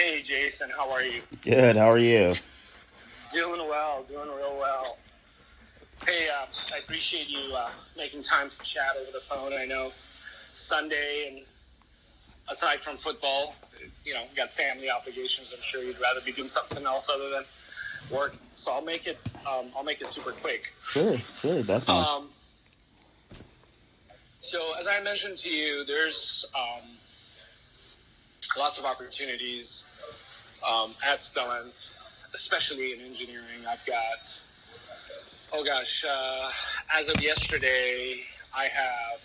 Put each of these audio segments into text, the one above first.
Hey, Jason, how are you? Good. How are you? Doing real well. Hey, I appreciate you making time to chat over the phone. I know Sunday, and aside from football, you got family obligations. I'm sure you'd rather be doing something else other than work. So I'll make it super quick. Sure, definitely. So as I mentioned to you, there's lots of opportunities at Stellent, especially in engineering. I've got, as of yesterday, I have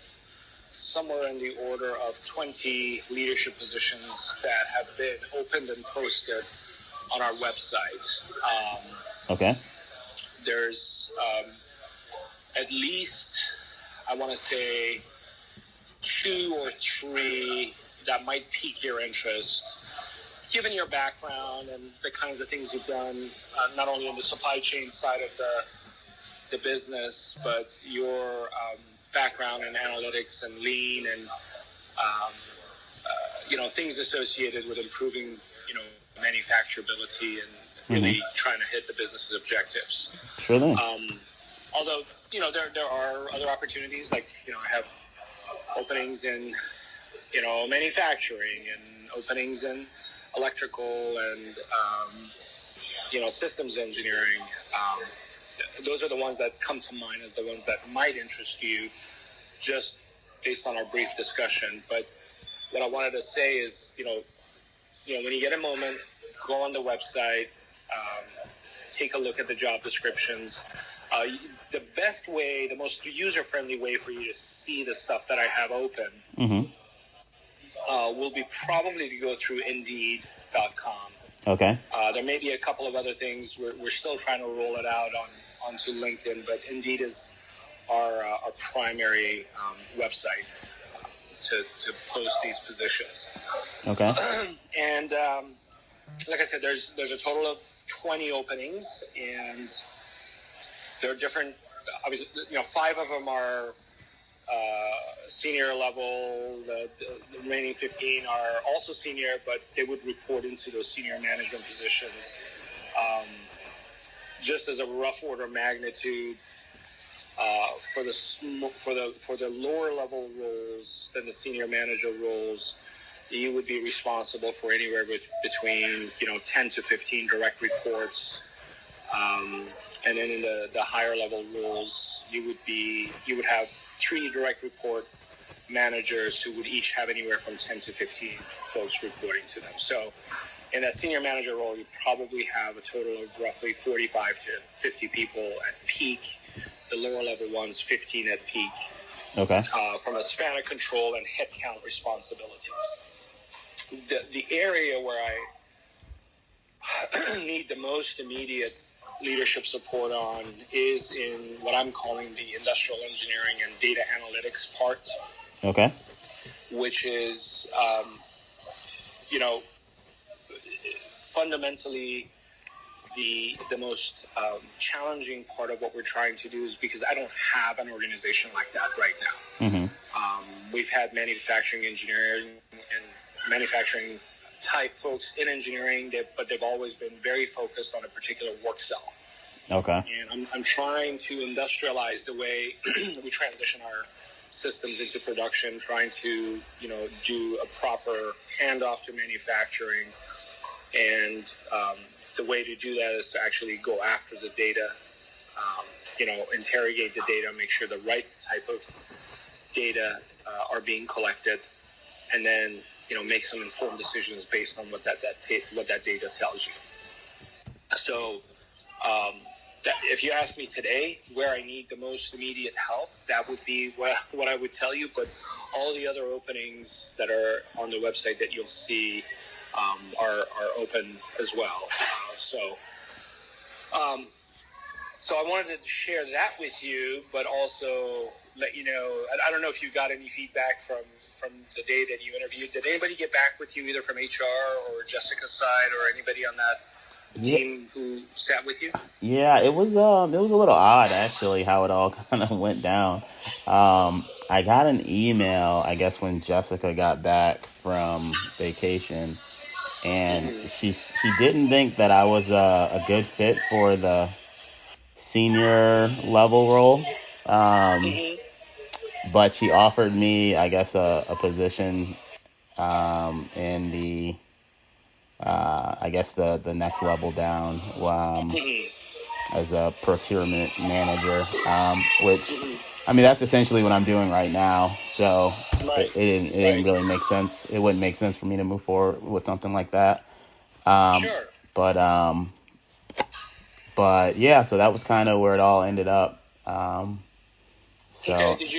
somewhere in the order of 20 leadership positions that have been opened and posted on our website. Okay. There's at least, I want to say, 2 or 3 that might pique your interest, given your background and the kinds of things you've done, not only on the supply chain side of the business, but your background in analytics and lean and things associated with improving manufacturability and really trying to hit the business's objectives. Sure thing. Although there are other opportunities, like I have openings in manufacturing and openings in electrical and systems engineering. Those are the ones that come to mind as the ones that might interest you, just based on our brief discussion. But what I wanted to say is, when you get a moment, go on the website, take a look at the job descriptions. The best way, the most user-friendly way for you to see the stuff that I have open will be probably to go through Indeed.com. Okay. There may be a couple of other things. We're still trying to roll it out onto LinkedIn, but Indeed is our primary website to post these positions. Okay. And like I said, there's a total of 20 openings, and there are different. Obviously, 5 of them are senior level. The remaining 15 are also senior, but they would report into those senior management positions. Just as a rough order of magnitude, for the lower level roles than the senior manager roles, you would be responsible for anywhere between 10 to 15 direct reports. And then in the higher level roles, you would have 3 direct report managers who would each have anywhere from 10 to 15 folks reporting to them. So in that senior manager role, you probably have a total of roughly 45 to 50 people at peak. The lower level ones, 15 at peak. Okay. From a span of control and headcount responsibilities. The area where I need the most immediate leadership support on is in what I'm calling the industrial engineering and data analytics part. Okay. Which is, fundamentally the most challenging part of what we're trying to do, is because I don't have an organization like that right now. We've had manufacturing engineering and manufacturing type folks in engineering, but they've always been very focused on a particular work cell. Okay. And I'm trying to industrialize the way we transition our systems into production, trying to, do a proper handoff to manufacturing. And the way to do that is to actually go after the data, interrogate the data, make sure the right type of data are being collected, and then, make some informed decisions based on what that data tells you. So, if you ask me today where I need the most immediate help, that would be what I would tell you. But all the other openings that are on the website that you'll see are open as well. So I wanted to share that with you, but also let you know. I don't know if you got any feedback from the day that you interviewed. Did anybody get back with you, either from HR or Jessica's side, or anybody on that team who sat with you? Yeah, it was a little odd, actually, how it all kind of went down. I got an email, I guess, when Jessica got back from vacation, and she didn't think that I was a good fit for the senior level role. But she offered me, I guess, a position in the, I guess, the next level down as a procurement manager, which, I mean, that's essentially what I'm doing right now. So it didn't really make sense. It wouldn't make sense for me to move forward with something like that. But yeah, so that was kind of where it all ended up. So okay. Did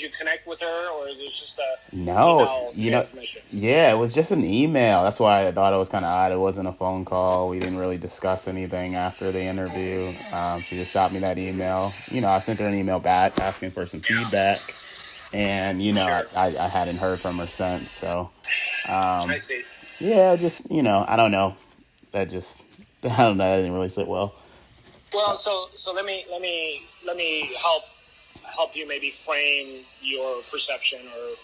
you connect with her, or it was just a no, email transmission? Yeah, it was just an email. That's why I thought it was kind of odd. It wasn't a phone call. We didn't really discuss anything after the interview. She just shot me that email. I sent her an email back asking for some feedback, and I hadn't heard from her since. So I see. Yeah, just I don't know. I don't know. That didn't really sit well. Well, so let me help you maybe frame your perception or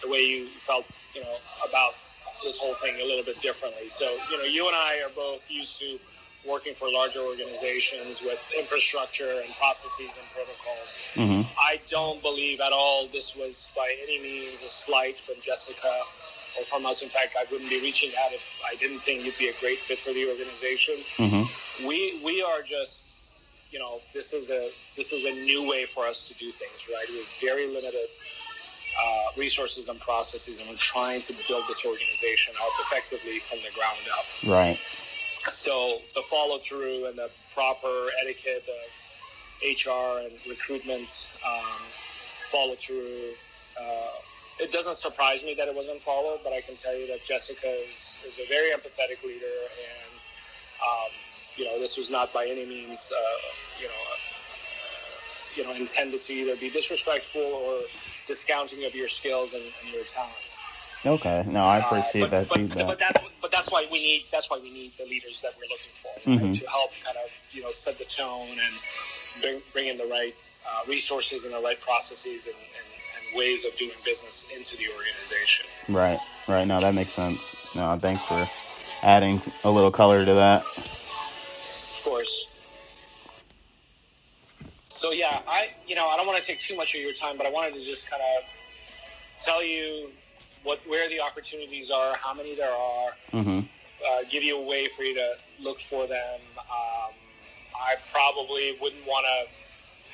the way you felt, about this whole thing a little bit differently. So, you and I are both used to working for larger organizations with infrastructure and processes and protocols. I don't believe at all this was by any means a slight from Jessica or from us. In fact, I wouldn't be reaching out if I didn't think you'd be a great fit for the organization. We are just, this is a new way for us to do things, right? We have very limited resources and processes, and we're trying to build this organization out effectively from the ground up. Right. So the follow through and the proper etiquette of HR and recruitment follow through. It doesn't surprise me that it wasn't followed, but I can tell you that Jessica is a very empathetic leader, and this was not by any means intended to either be disrespectful or discounting of your skills and your talents. Okay, no, I appreciate that feedback. But that's why we need the leaders that we're looking for, right? To help kind of set the tone and bring in the right resources and the right processes and ways of doing business into the organization. Right. No, that makes sense. No, thanks for adding a little color to that. Of course. So yeah, I don't want to take too much of your time, but I wanted to just kind of tell you where the opportunities are, how many there are, give you a way for you to look for them. I probably wouldn't want to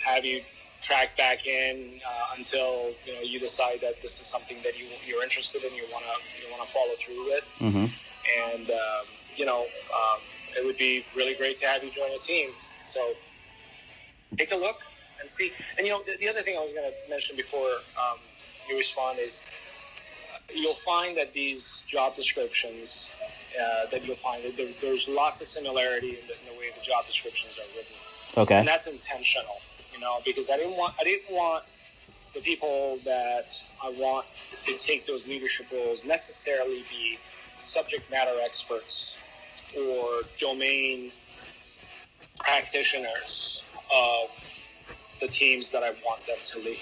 have you track back in until you decide that this is something that you're interested in, you want to follow through with, and it would be really great to have you join a team. So take a look and see. And the other thing I was going to mention before you respond is you'll find that these job descriptions there's lots of similarity in the way the job descriptions are written. Okay. And that's intentional, because I didn't want the people that I want to take those leadership roles necessarily be subject matter experts or domain practitioners of the teams that I want them to lead.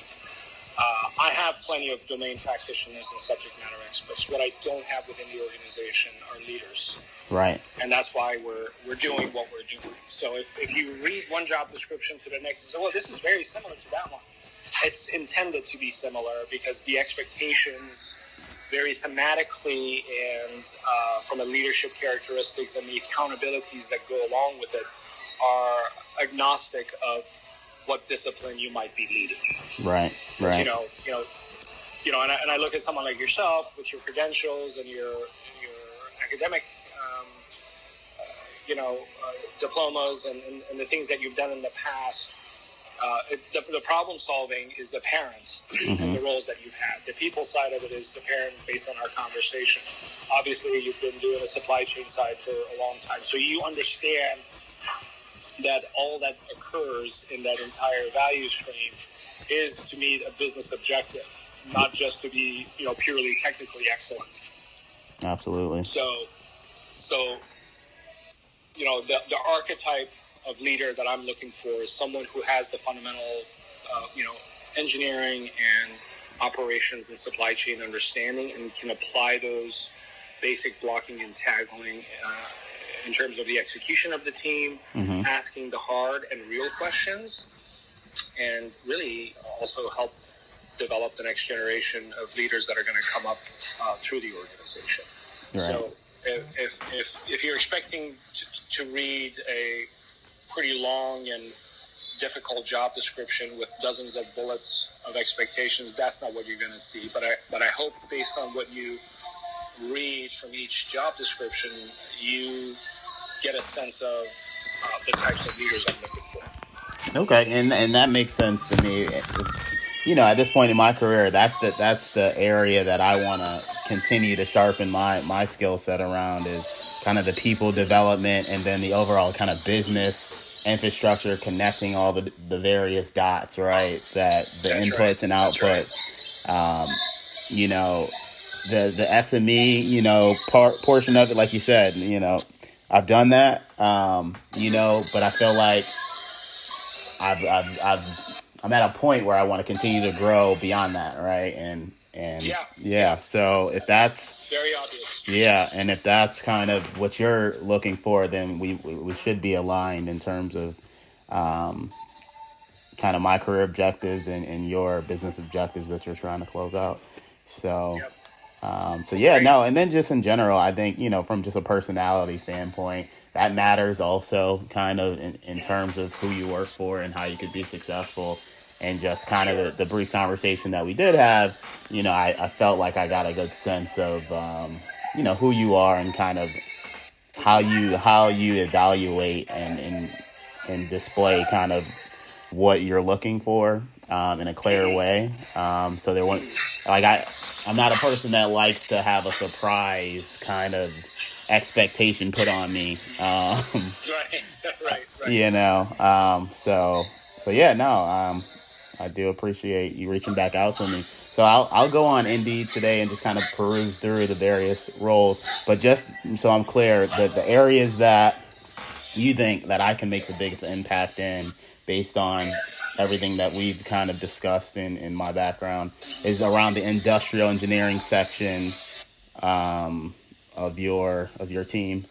I have plenty of domain practitioners and subject matter experts. What I don't have within the organization are leaders. Right. And that's why we're doing what we're doing. So if you read one job description to the next and say, well, this is very similar to that one, it's intended to be similar because the expectations very thematically and from a leadership characteristics and the accountabilities that go along with it are agnostic of what discipline you might be leading. Right. And I look at someone like yourself with your credentials and your academic, diplomas and the things that you've done in the past. The problem solving is apparent in the roles that you've had. The people side of it is apparent based on our conversation. Obviously, you've been doing the supply chain side for a long time, so you understand that all that occurs in that entire value stream is to meet a business objective, not just to be, purely technically excellent. Absolutely. So the archetype of leader that I'm looking for is someone who has the fundamental, engineering and operations and supply chain understanding and can apply those basic blocking and tackling in terms of the execution of the team, asking the hard and real questions, and really also help develop the next generation of leaders that are going to come up through the organization. Right. So if you're expecting to read a pretty long and difficult job description with dozens of bullets of expectations, that's not what you're going to see. But I hope, based on what you read from each job description, you get a sense of the types of leaders I'm looking for. Okay, and that makes sense to me. At this point in my career, that's the area that I want to continue to sharpen my skill set around, is kind of the people development, and then the overall kind of business infrastructure, connecting all the various dots, right? That the That's inputs right. and outputs. Right. The SME, portion of it, like you said, I've done that, but I feel like I'm at a point where I want to continue to grow beyond that, right? And so if that's very obvious, and if that's kind of what you're looking for, then we should be aligned in terms of kind of my career objectives and your business objectives that you're trying to close out. So. Yep. And then just in general, I think, from just a personality standpoint, that matters also kind of in terms of who you work for and how you could be successful. And just kind of the brief conversation that we did have, I felt like I got a good sense of, who you are and kind of how you evaluate and display kind of what you're looking for in a clear way. So there won't, I'm not a person that likes to have a surprise kind of expectation put on me. Right. I do appreciate you reaching back out to me. So I'll go on Indeed today and just kind of peruse through the various roles. But just so I'm clear, the areas that you think that I can make the biggest impact in, based on everything that we've kind of discussed in my background, is around the industrial engineering section of your team.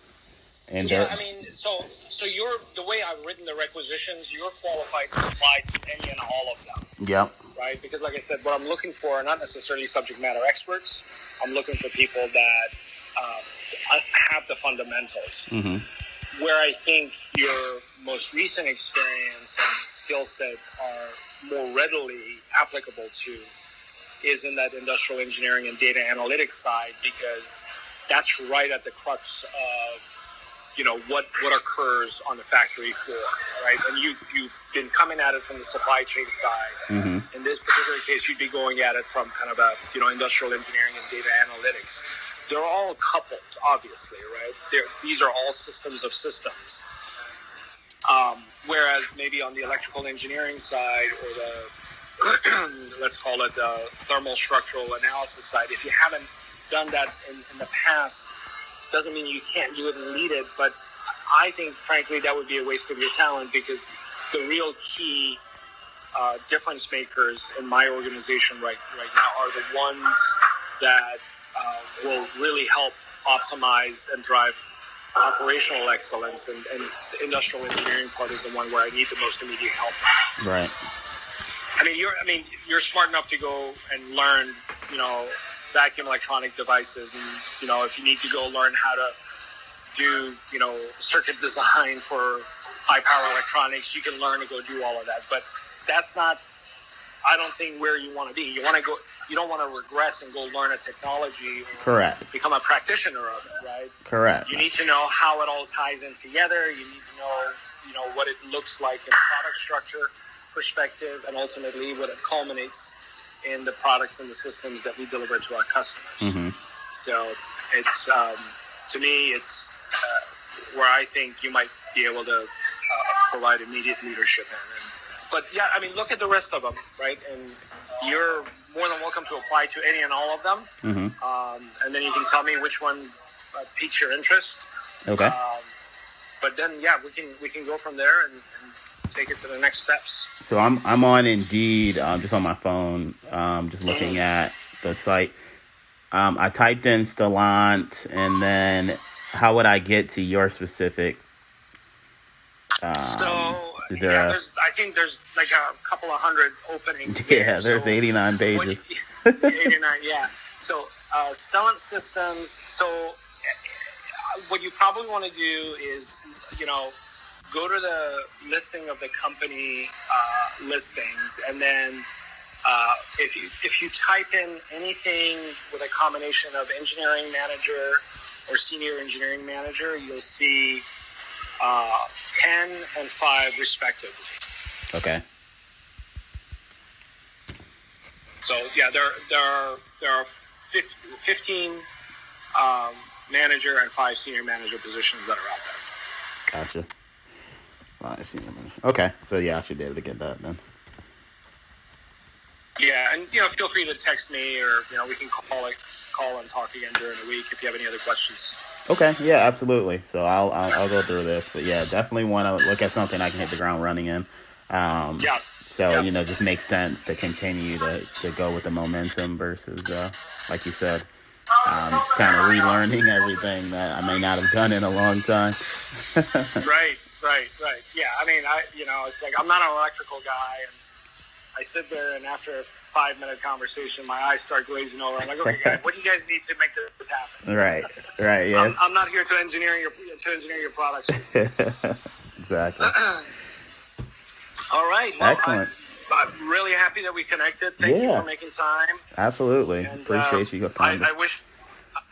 And so you're, the way I've written the requisitions, you're qualified to apply to any and all of them. Yep. Right? Because like I said, what I'm looking for are not necessarily subject matter experts. I'm looking for people that have the fundamentals. Mm-hmm. Where I think your most recent experience and skill set are more readily applicable to is in that industrial engineering and data analytics side, because that's right at the crux of what occurs on the factory floor, right? And you've been coming at it from the supply chain side. Mm-hmm. In this particular case, you'd be going at it from kind of a industrial engineering and data analytics. They're all coupled, obviously, right? These are all systems of systems. Whereas maybe on the electrical engineering side, or the let's call it the thermal structural analysis side, if you haven't done that in the past, doesn't mean you can't do it and lead it, but I think, frankly, that would be a waste of your talent, because the real key difference makers in my organization right now are the ones that will really help optimize and drive operational excellence, and the industrial engineering part is the one where I need the most immediate help. Right. You're smart enough to go and learn, vacuum electronic devices, and if you need to go learn how to do circuit design for high power electronics, you can learn to go do all of that. But that's not, I don't think, where you want to be. You don't want to regress and go learn a technology or Correct. become a practitioner of it, right? Correct. You need to know how it all ties in together. You need to know what it looks like in a product structure perspective, and ultimately what it culminates in the products and the systems that we deliver to our customers. Mm-hmm. So it's, to me, it's where I think you might be able to provide immediate leadership in. Look at the rest of them, right? And you're more than welcome to apply to any and all of them. Mm-hmm. And then you can tell me which one piques your interest. Okay. But then, we can go from there and take it to the next steps. So I'm on Indeed, just on my phone, just looking at the site. I typed in Stellant, and then how would I get to your specific? Is there a? I think there's like a couple of hundred openings. Yeah, there's 89 pages. 89, yeah. So Stellant Systems. So what you probably want to do is, go to the listing of the company listings, and then if you type in anything with a combination of engineering manager or senior engineering manager, you'll see 10 and 5 respectively. Okay. So yeah, there are 15 manager and 5 senior manager positions that are out there. Gotcha. 5 senior manager. Okay, so yeah, I should be able to get that then. Yeah, and feel free to text me, or we can call and talk again during the week if you have any other questions. Okay, yeah, absolutely. So I'll go through this, but yeah, definitely want to look at something I can hit the ground running in. Yeah. So just makes sense to continue to go with the momentum versus, like you said, just kind of relearning everything that I may not have done in a long time. Right. Yeah, I mean, it's like I'm not an electrical guy, and I sit there, and after a 5-minute conversation, my eyes start glazing over. I'm like, okay, guys, what do you guys need to make this happen? Right. Yeah. I'm not here to engineer your products. Exactly. All right. Well, excellent. I'm really happy that we connected. Thank you for making time. Absolutely. And, appreciate you coming.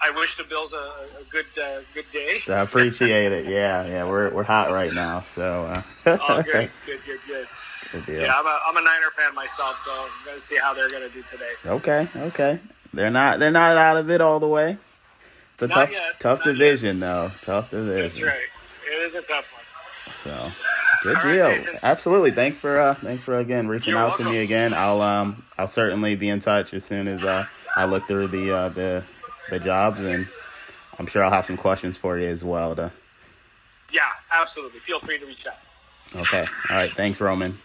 I wish the Bills a good day. I appreciate it. Yeah. We're hot right now. So. Oh, good. Good deal. Yeah, I'm a Niner fan myself, so I'm going to see how they're going to do today. Okay. They're not out of it all the way. It's a tough division, though. Tough division. That's right. It is a tough one. So, good deal. Right, absolutely. Thanks for again reaching out to me again. I'll certainly be in touch as soon as I look through the jobs, and I'm sure I'll have some questions for you as well. Yeah, absolutely. Feel free to reach out. Okay. All right. Thanks, Roman.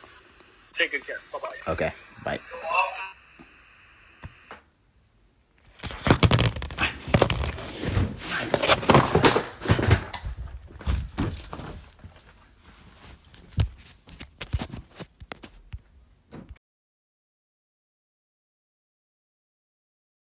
Take good care. Bye-bye. Okay. Bye.